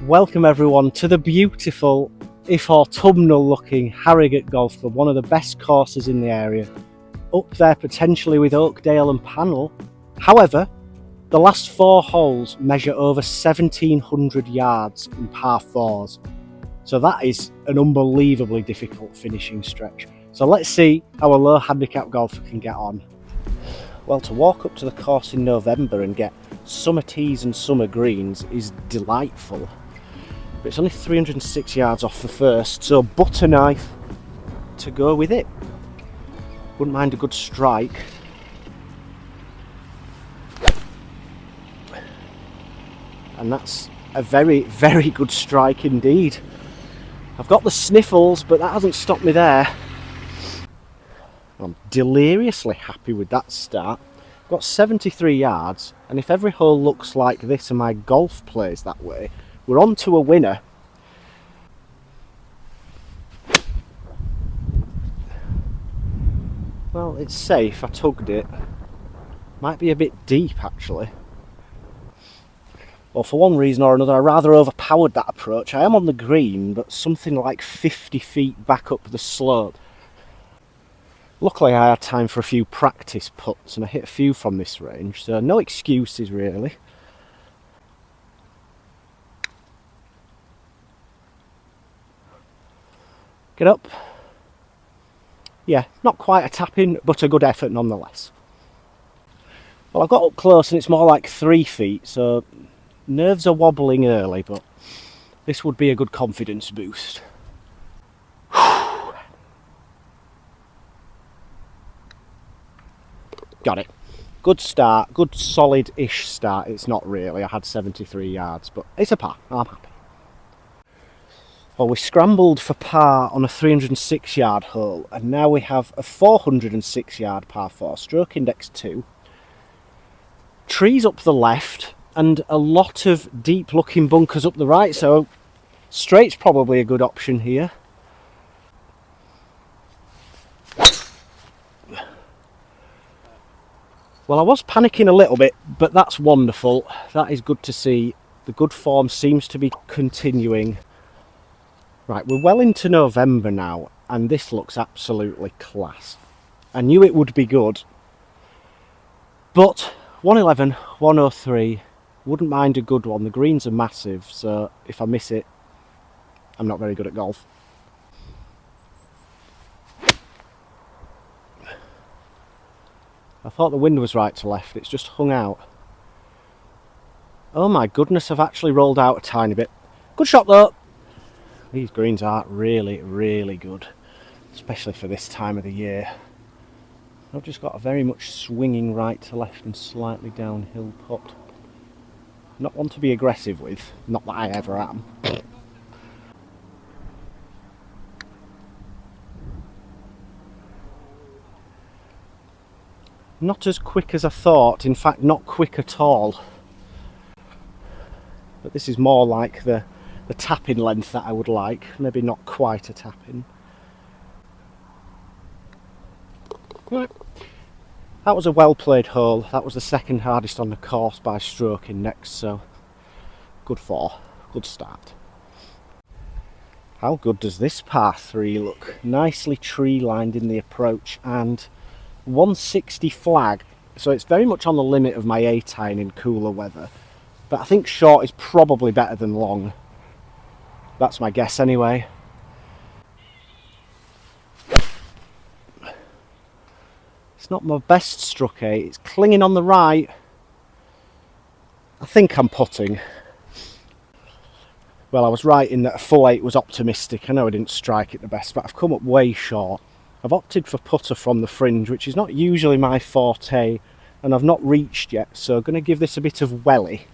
Welcome everyone to the beautiful, if autumnal looking Harrogate Golf Club, one of the best courses in the area, up there potentially with Oakdale and Panel. However, the last 4 holes measure over 1700 yards in par 4s, so that is an unbelievably difficult finishing stretch. So let's see how a low handicap golfer can get on. Well, to walk up to the course in November and get summer tees and summer greens is delightful. But it's only 306 yards off the first, so butter knife to go with it. Wouldn't mind a good strike. And that's a very, very good strike indeed. I've got the sniffles, but that hasn't stopped me there. I'm deliriously happy with that start. I've got 73 yards, and if every hole looks like this and my golf plays that way, we're on to a winner. Well, it's safe, I tugged it. Might be a bit deep actually. Well, for one reason or another, I rather overpowered that approach. I am on the green, but something like 50 feet back up the slope. Luckily I had time for a few practice putts and I hit a few from this range, so no excuses really. Get up. Yeah, not quite a tap-in, but a good effort nonetheless. Well, I got up close and it's more like 3 feet, so nerves are wobbling early, but this would be a good confidence boost. Got it. Good start, good solid-ish start. It's not really, I had 73 yards, but it's a par, I'm happy. Well, we scrambled for par on a 306 yard hole, and now we have a 406 yard par 4, stroke index 2. Trees up the left, and a lot of deep looking bunkers up the right, so straight's probably a good option here. Well, I was panicking a little bit, but that's wonderful. That is good to see. The good form seems to be continuing. Right, we're well into November now, and this looks absolutely class. I knew it would be good, but 111, 103, wouldn't mind a good one. The greens are massive, so if I miss it, I'm not very good at golf. I thought the wind was right to left, it's just hung out. Oh my goodness, I've actually rolled out a tiny bit. Good shot though. These greens are really, really good, especially for this time of the year. I've just got a very much swinging right to left and slightly downhill putt. Not one to be aggressive with, not that I ever am. Not as quick as I thought, in fact not quick at all. But this is more like the tap-in length that I would like, maybe not quite a tap-in. Right. That was a well played hole. That was the second hardest on the course by stroke index, so good start. How good does this par 3 look? Nicely tree lined in the approach and 160 flag, so it's very much on the limit of my 8-iron in cooler weather, but I think short is probably better than long. That's my guess anyway. It's not my best struck 8, it's clinging on the right. I think I'm putting. Well, I was right in that a full 8 was optimistic. I know I didn't strike it the best, but I've come up way short. I've opted for putter from the fringe, which is not usually my forte, and I've not reached yet, so I'm going to give this a bit of welly.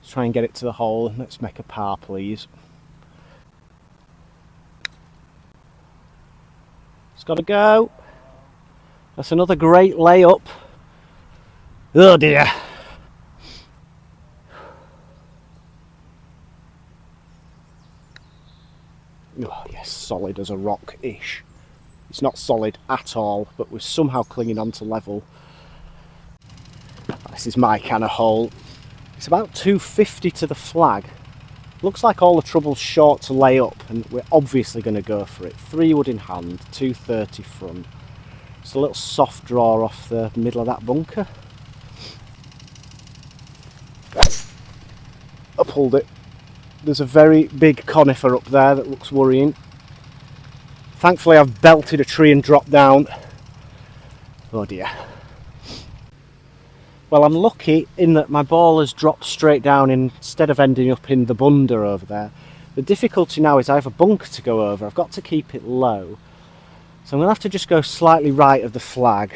Let's try and get it to the hole. Let's make a par, please. It's got to go. That's another great layup. Oh dear. Oh yes, solid as a rock-ish. It's not solid at all, but we're somehow clinging on to level. This is my kind of hole. It's about 250 to the flag. Looks like all the trouble's short to lay up, and we're obviously going to go for it. 3 wood in hand, 230 front. Just a little soft draw off the middle of that bunker. I pulled it. There's a very big conifer up there that looks worrying. Thankfully I've belted a tree and dropped down. Oh dear. Well, I'm lucky in that my ball has dropped straight down instead of ending up in the bunder over there. The difficulty now is I have a bunker to go over. I've got to keep it low. So I'm going to have to just go slightly right of the flag.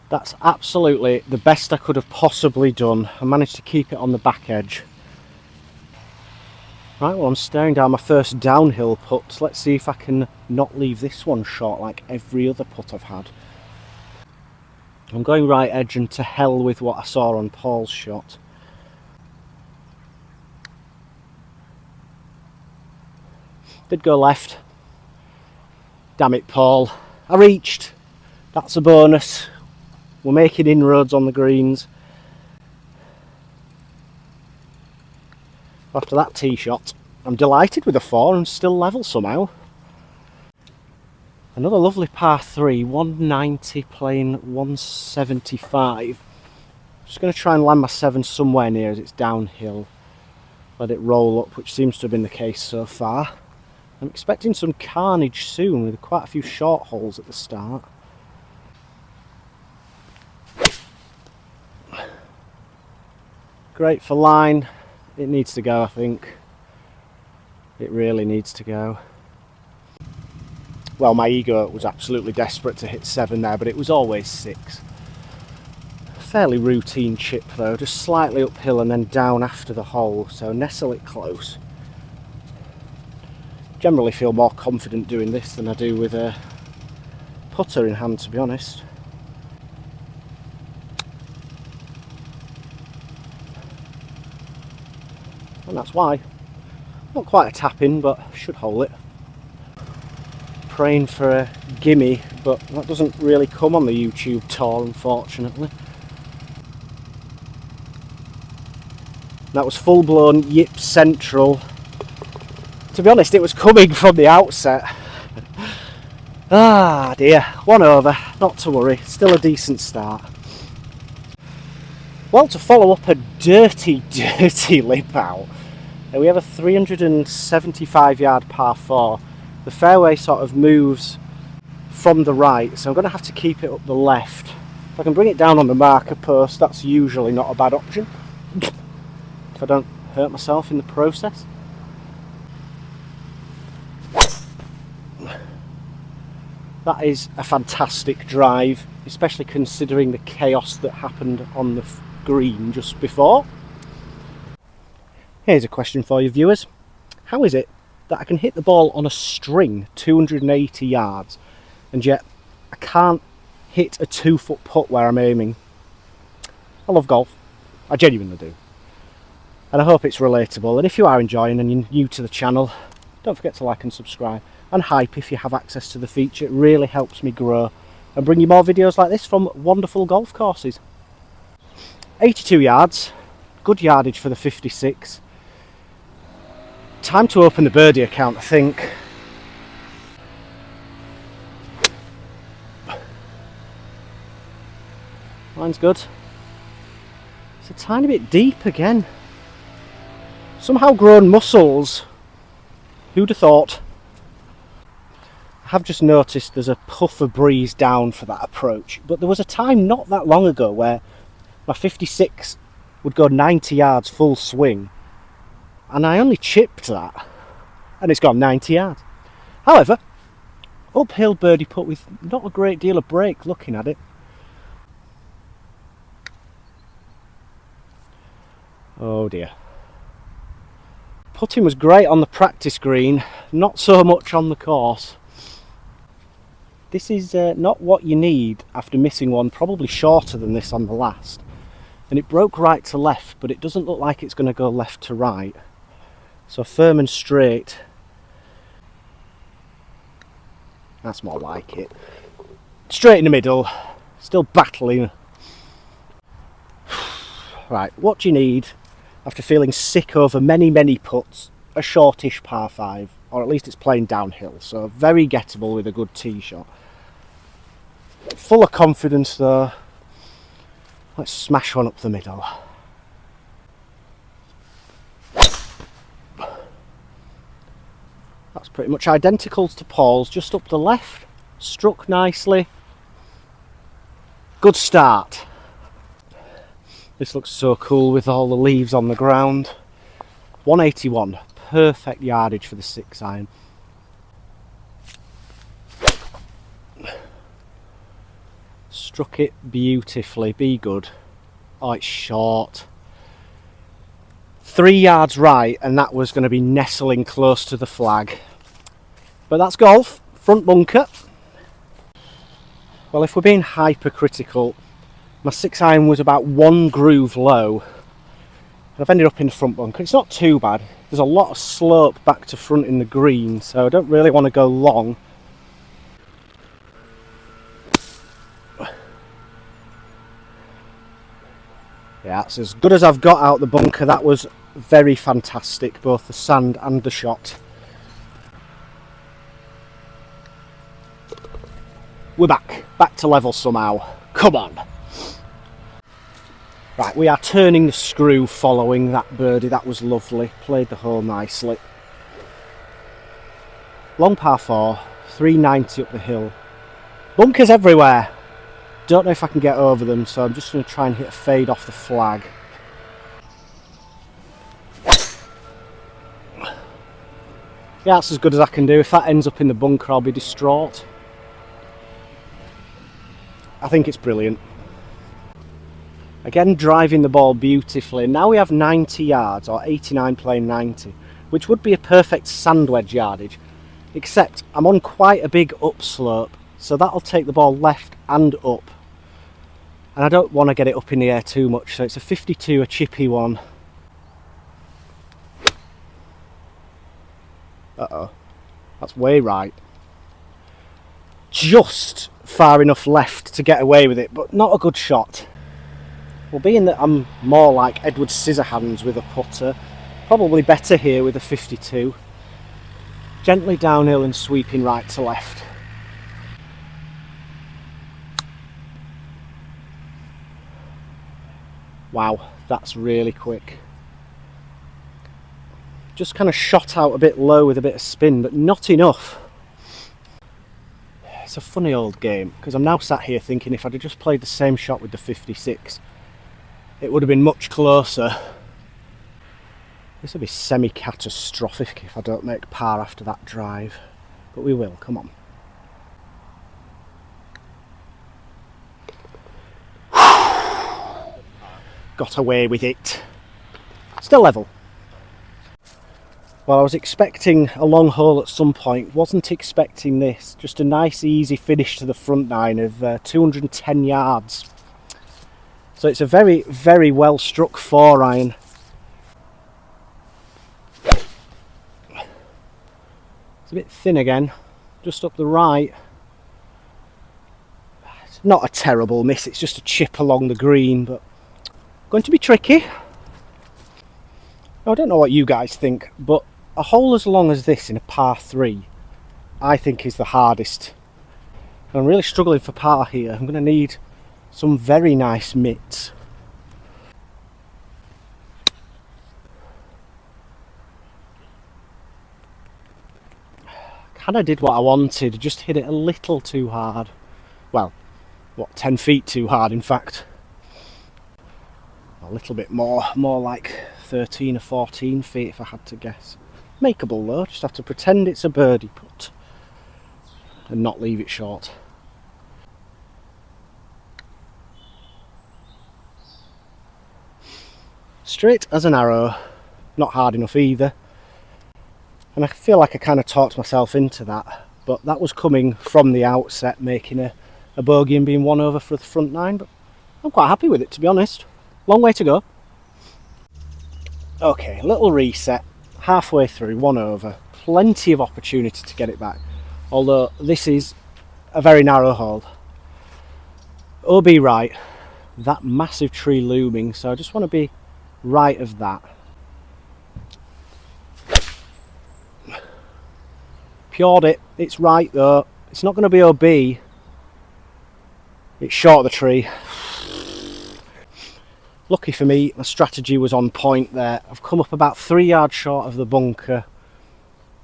That's absolutely the best I could have possibly done. I managed to keep it on the back edge. Right, well, I'm staring down my first downhill putt. Let's see if I can not leave this one short like every other putt I've had. I'm going right edge and to hell with what I saw on Paul's shot. Did go left. Damn it, Paul. I reached. That's a bonus. We're making inroads on the greens. After that tee shot, I'm delighted with a 4 and still level somehow. Another lovely par 3, 190 playing 175. Just going to try and land my 7 somewhere near as it's downhill. Let it roll up, which seems to have been the case so far. I'm expecting some carnage soon with quite a few short holes at the start. Great for line. It needs to go, I think. It really needs to go. Well, my ego was absolutely desperate to hit 7 there, but it was always 6. Fairly routine chip though, just slightly uphill and then down after the hole, so nestle it close. Generally feel more confident doing this than I do with a putter in hand, to be honest. And that's why. Not quite a tap in, but should hole it. Praying for a gimme, but that doesn't really come on the YouTube tour, unfortunately. That was full-blown Yip Central. To be honest, it was coming from the outset. Ah dear, 1 over, not to worry, still a decent start. Well, to follow up a dirty lip out, we have a 375 yard par 4. The fairway sort of moves from the right, so I'm going to have to keep it up the left. If I can bring it down on the marker post, that's usually not a bad option. If I don't hurt myself in the process. That is a fantastic drive, especially considering the chaos that happened on the green just before. Here's a question for you viewers. How is it that I can hit the ball on a string 280 yards and yet I can't hit a 2-foot putt where I'm aiming? I love golf. I genuinely do. And I hope it's relatable. And if you are enjoying and you're new to the channel, don't forget to like and subscribe. And hype if you have access to the feature. It really helps me grow and bring you more videos like this from wonderful golf courses. 82 yards, good yardage for the 56. Time to open the birdie account, I think. Line's good. It's a tiny bit deep again. Somehow grown muscles. Who'd have thought? I have just noticed there's a puff of breeze down for that approach, but there was a time not that long ago where my 56 would go 90 yards full swing and I only chipped that and it's gone 90 yards. However, uphill birdie putt with not a great deal of break looking at it. Oh dear. Putting was great on the practice green, not so much on the course. This is not what you need after missing one probably shorter than this on the last. And it broke right to left, but it doesn't look like it's going to go left to right. So firm and straight. That's more like it. Straight in the middle, still battling Right, what do you need after feeling sick over many putts? A shortish par 5, or at least it's playing downhill, so very gettable with a good tee shot. Full of confidence though. Let's smash one up the middle. That's pretty much identical to Paul's, just up the left. Struck nicely. Good start. This looks so cool with all the leaves on the ground. 181, perfect yardage for the 6-iron. Struck it beautifully, be good. Oh, it's short. 3 yards right, and that was going to be nestling close to the flag. But that's golf, front bunker. Well, if we're being hypercritical, my 6-iron was about 1 groove low. And I've ended up in the front bunker. It's not too bad. There's a lot of slope back to front in the green, so I don't really want to go long. Yeah, that's as good as I've got out the bunker. That was very fantastic, both the sand and the shot. We're back to level somehow. Come on. Right, we are turning the screw following that birdie. That was lovely. Played the hole nicely. Long par 4, 390 up the hill. Bunkers everywhere. Don't know if I can get over them, so I'm just going to try and hit a fade off the flag. Yeah, that's as good as I can do. If that ends up in the bunker, I'll be distraught. I think it's brilliant. Again, driving the ball beautifully. Now we have 90 yards, or 89 playing 90, which would be a perfect sand wedge yardage, except I'm on quite a big upslope, so that'll take the ball left and up. And I don't want to get it up in the air too much, so it's a 52, a chippy one. Uh-oh, that's way right. Just far enough left to get away with it, but not a good shot. Well, being that I'm more like Edward Scissorhands with a putter, probably better here with a 52. Gently downhill and sweeping right to left. Wow, that's really quick. Just kind of shot out a bit low with a bit of spin, but not enough. It's a funny old game, because I'm now sat here thinking if I'd have just played the same shot with the 56, it would have been much closer. This will be semi-catastrophic if I don't make par after that drive, but we will, come on. Got away with it. Still level. Well, I was expecting a long hole at some point, wasn't expecting this. Just a nice easy finish to the front nine of 210 yards. So it's a very well struck 4-iron. It's a bit thin again, just up the right. It's not a terrible miss, it's just a chip along the green, but going to be tricky. I don't know what you guys think, but a hole as long as this in a par 3, I think is the hardest. And I'm really struggling for par here. I'm going to need some very nice mitts. Kinda did what I wanted, just hit it a little too hard. Well, what, 10 feet too hard in fact. A little bit more like 13 or 14 feet if I had to guess. Makeable though, just have to pretend it's a birdie putt and not leave it short. Straight as an arrow, not hard enough either. And I feel like I kind of talked myself into that, but that was coming from the outset, making a bogey and being 1 over for the front nine, but I'm quite happy with it, to be honest. Long way to go. Okay, little reset, halfway through, 1 over. Plenty of opportunity to get it back, although this is a very narrow hole. OB right, that massive tree looming, so I just want to be right of that. Pured it, it's right though. It's not going to be OB. It's short of the tree. Lucky for me, my strategy was on point there. I've come up about 3 yards short of the bunker,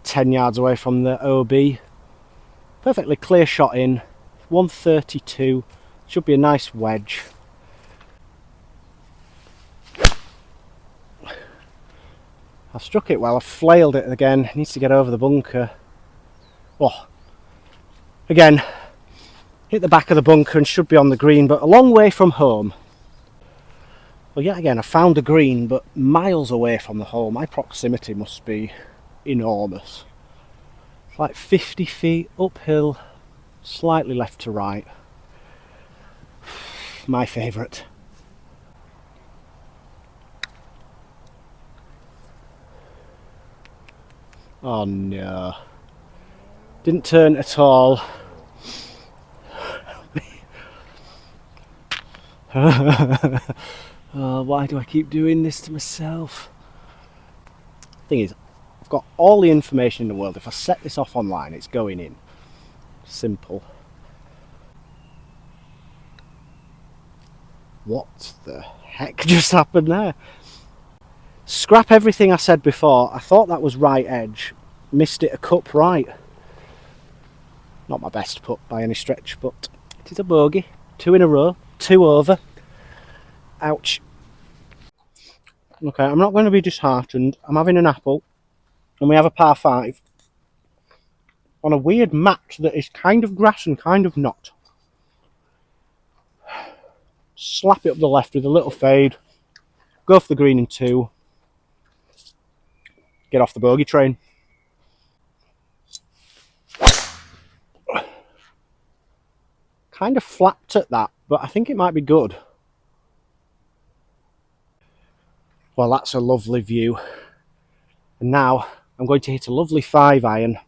10 yards away from the OB. Perfectly clear shot in, 132. Should be a nice wedge. I've struck it well, I've flailed it again. It needs to get over the bunker. Oh, again, hit the back of the bunker and should be on the green, but a long way from home. Well, yet again, I found a green, but miles away from the hole. My proximity must be enormous. It's like 50 feet uphill, slightly left to right. My favourite. Oh no. Didn't turn at all. Oh, why do I keep doing this to myself? Thing is, I've got all the information in the world. If I set this off online, it's going in. Simple. What the heck just happened there? Scrap everything I said before. I thought that was right edge. Missed it a cup right. Not my best putt by any stretch, but it is a bogey. 2 in a row, 2 over. Ouch. Okay, I'm not going to be disheartened. I'm having an apple, and we have a par 5 on a weird match that is kind of grass and kind of not. Slap it up the left with a little fade. Go for the green in 2. Get off the bogey train. Kind of flapped at that, but I think it might be good. Well, that's a lovely view. And now I'm going to hit a lovely 5-iron.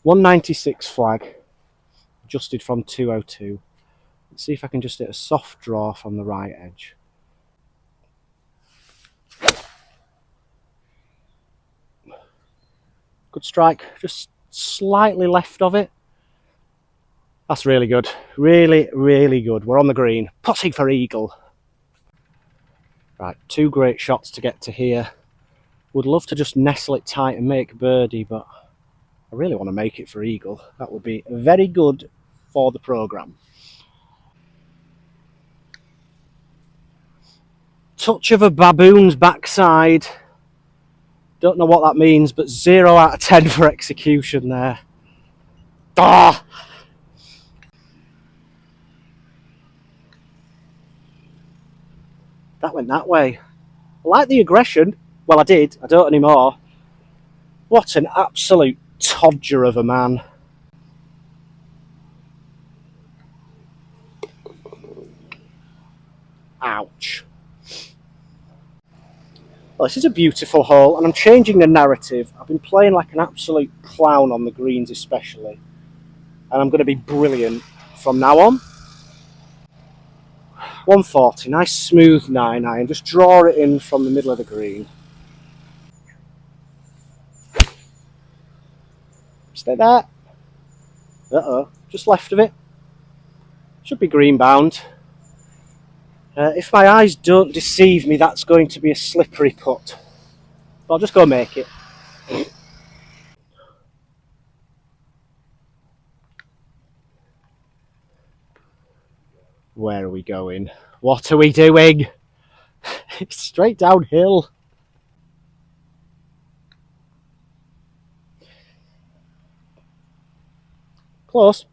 196 flag. Adjusted from 202. Let's see if I can just hit a soft draw from the right edge. Good strike. Just slightly left of it. That's really good. Really, really good. We're on the green. Putting for eagle. Right, 2 great shots to get to here. Would love to just nestle it tight and make birdie, but I really want to make it for eagle. That would be very good for the programme. Touch of a baboon's backside. Don't know what that means, but 0 out of 10 for execution there. Ah! That went that way. I like the aggression. Well, I did. I don't anymore. What an absolute todger of a man. Ouch. Well, this is a beautiful hole, and I'm changing the narrative. I've been playing like an absolute clown on the greens especially, and I'm going to be brilliant from now on. 140, nice smooth 9-iron. Just draw it in from the middle of the green. Stay there. Uh-oh, just left of it. Should be green bound. If my eyes don't deceive me, that's going to be a slippery putt. But I'll just go make it. Where are we going? What are we doing? It's straight downhill. Close.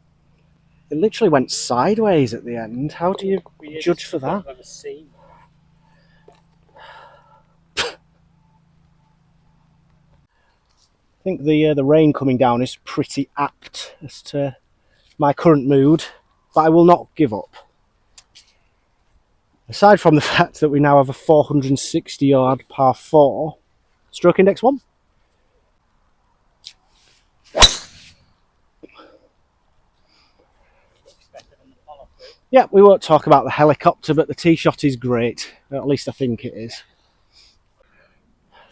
It literally went sideways at the end. How do you judge for that? I think the rain coming down is pretty apt as to my current mood, but I will not give up. Aside from the fact that we now have a 460 yard par 4, stroke index 1. Yeah, we won't talk about the helicopter, but the tee shot is great. At least I think it is.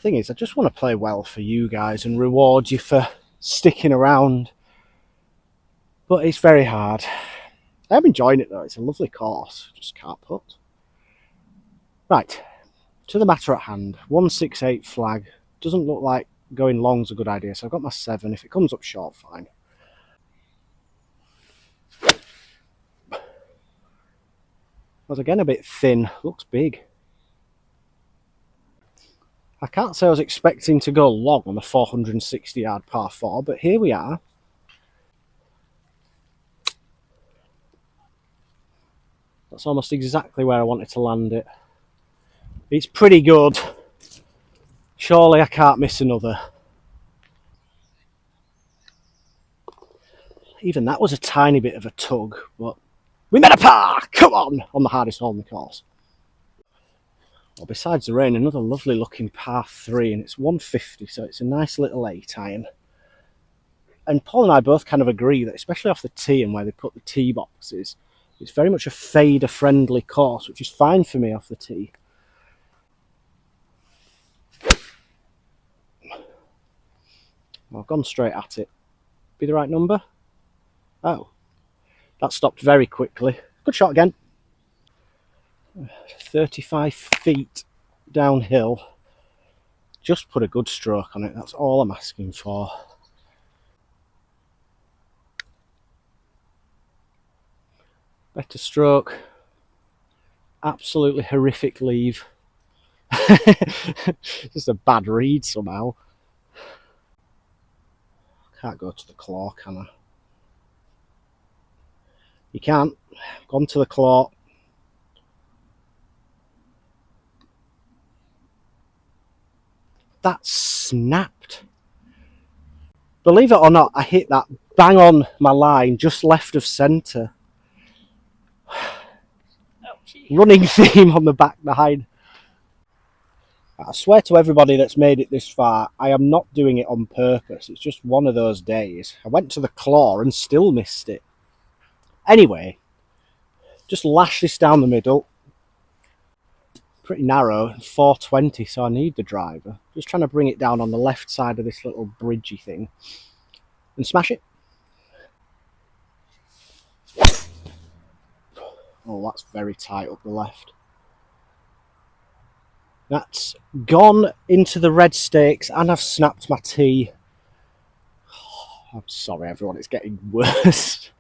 Thing is, I just want to play well for you guys and reward you for sticking around. But it's very hard. I'm enjoying it though, it's a lovely course, just can't put. Right, to the matter at hand. 168 flag. Doesn't look like going long's a good idea, so I've got my 7. If it comes up short, fine. Was again a bit thin, looks big. I can't say I was expecting to go long on a 460 yard par 4, but here we are. That's almost exactly where I wanted to land it. It's pretty good. Surely I can't miss another. Even that was a tiny bit of a tug, but we made a par! Come on the hardest hole in the course. Well, besides the rain, another lovely looking par 3, and it's 150, so it's a nice little 8 iron. And Paul and I both kind of agree that, especially off the tee and where they put the tee boxes, it's very much a fader friendly course, which is fine for me off the tee. Well, I've gone straight at it. Be the right number? Oh, that stopped very quickly. Good shot again. 35 feet downhill. Just put a good stroke on it, that's all I'm asking for. Better stroke. Absolutely horrific leave. Just a bad read somehow. Can't go to the claw, can I? You can't. Gone to the claw. That snapped. Believe it or not, I hit that bang on my line, just left of centre. Running theme on the back behind. I swear to everybody that's made it this far, I am not doing it on purpose. It's just one of those days. I went to the claw and still missed it. Anyway, just lash this down the middle. Pretty narrow, 420, so I need the driver. Just trying to bring it down on the left side of this little bridgey thing and smash it. Oh, that's very tight up the left. That's gone into the red stakes and I've snapped my tee. Oh, I'm sorry everyone, it's getting worse.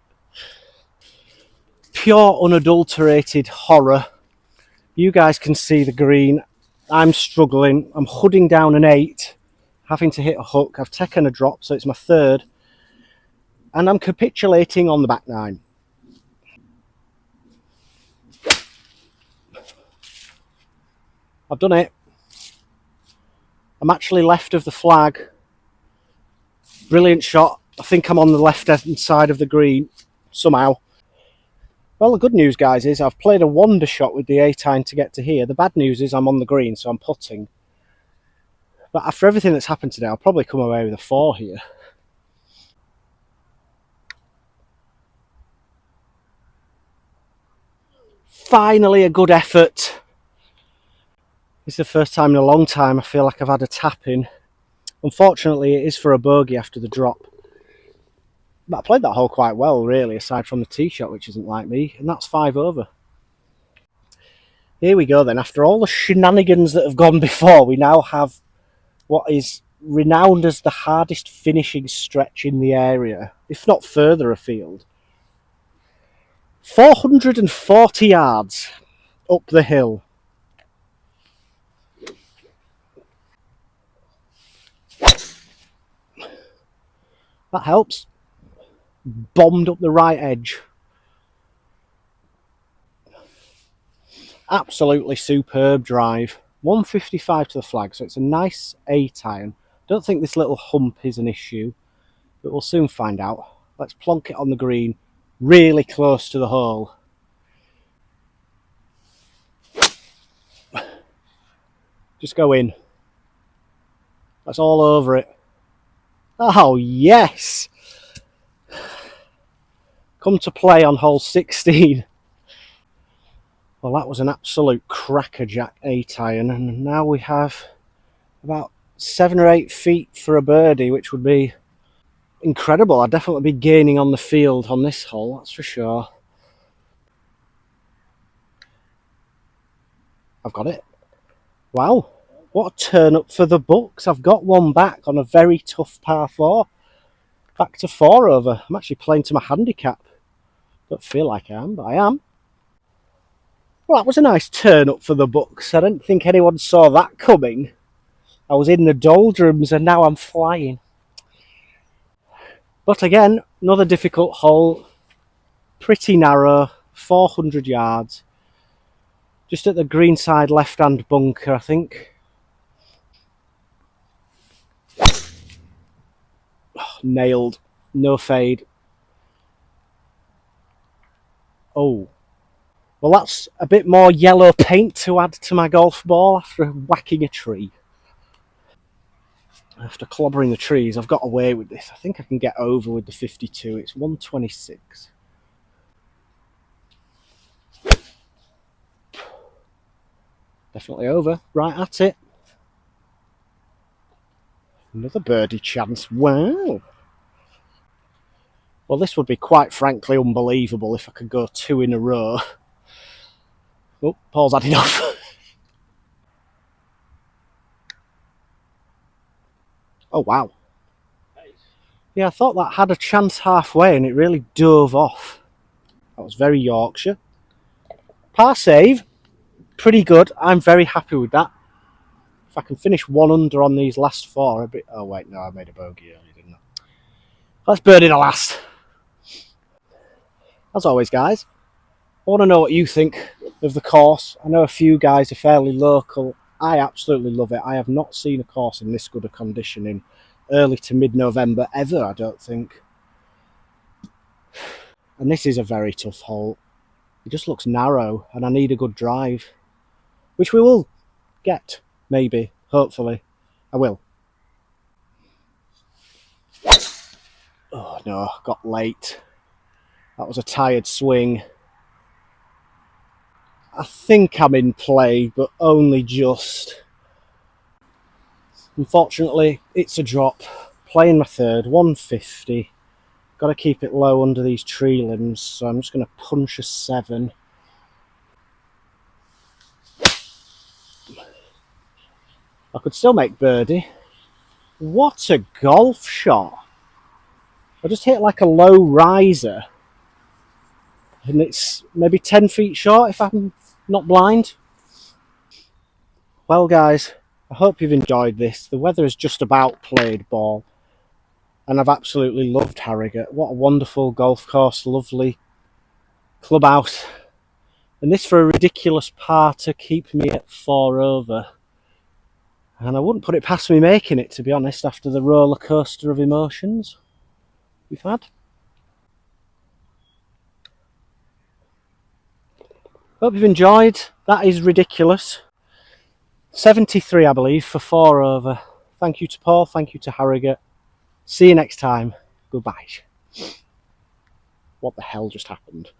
Pure unadulterated horror. You guys can see the green. I'm struggling. I'm hudding down an 8, having to hit a hook. I've taken a drop, so it's my 3rd. And I'm capitulating on the back 9. I've done it. I'm actually left of the flag. Brilliant shot. I think I'm on the left-hand side of the green somehow. Well, the good news, guys, is I've played a wonder shot with the 8 iron to get to here. The bad news is I'm on the green, so I'm putting. But after everything that's happened today, I'll probably come away with a 4 here. Finally, a good effort. This is the first time in a long time I feel like I've had a tap in. Unfortunately, it is for a bogey after the drop. But I played that hole quite well, really, aside from the tee shot, which isn't like me, and that's 5 over. Here we go then. After all the shenanigans that have gone before, we now have what is renowned as the hardest finishing stretch in the area, if not further afield. 440 yards up the hill. That helps. Bombed up the right edge. Absolutely superb drive. 155 to the flag, so it's a nice 8 iron. Don't think this little hump is an issue, but we'll soon find out. Let's plonk it on the green, really close to the hole. Just go in. That's all over it. Oh, yes! Come to play on hole 16. Well, that was an absolute crackerjack 8-iron, and now we have about 7 or 8 feet for a birdie, which would be incredible. I'd definitely be gaining on the field on this hole, that's for sure. I've got it. Wow, what a turn up for the books. I've got one back on a very tough par 4. Back to 4 over. I'm actually playing to my handicap. Don't feel like I am, but I am. Well, that was a nice turn up for the books. I didn't think anyone saw that coming. I was in the doldrums and now I'm flying. But again, another difficult hole. Pretty narrow, 400 yards. Just at the greenside left-hand bunker, I think. Oh, nailed. No fade. Oh. Well, that's a bit more yellow paint to add to my golf ball after whacking a tree. After clobbering the trees, I've got away with this. I think I can get over with the 52. It's 126. Definitely over. Right at it. Another birdie chance. Wow. Well, this would be quite frankly unbelievable if I could go 2 in a row. Oh, Paul's had enough. Oh, wow. Yeah, I thought that had a chance halfway and it really dove off. That was very Yorkshire. Par save. Pretty good. I'm very happy with that. If I can finish 1 under on these last 4, a bit. Oh, wait, no, I made a bogey earlier, didn't I? Let's birdie the last. As always, guys, I want to know what you think of the course. I know a few guys are fairly local. I absolutely love it. I have not seen a course in this good a condition in early to mid-November ever, I don't think. And this is a very tough hole. It just looks narrow and I need a good drive, which we will get, maybe, hopefully. I will. Oh no, got late. That was a tired swing. I think I'm in play, but only just. Unfortunately, it's a drop. Playing my third, 150. Got to keep it low under these tree limbs, so I'm just going to punch a 7. I could still make birdie. What a golf shot. I just hit like a low riser. And it's maybe 10 feet short if I'm not blind. Well, guys, I hope you've enjoyed this. The weather has just about played ball. And I've absolutely loved Harrogate. What a wonderful golf course, lovely clubhouse. And this for a ridiculous par to keep me at 4 over. And I wouldn't put it past me making it, to be honest, after the roller coaster of emotions we've had. Hope you've enjoyed. That is ridiculous. 73, I believe, for 4 over. Thank you to Paul. Thank you to Harrogate. See you next time. Goodbye. What the hell just happened?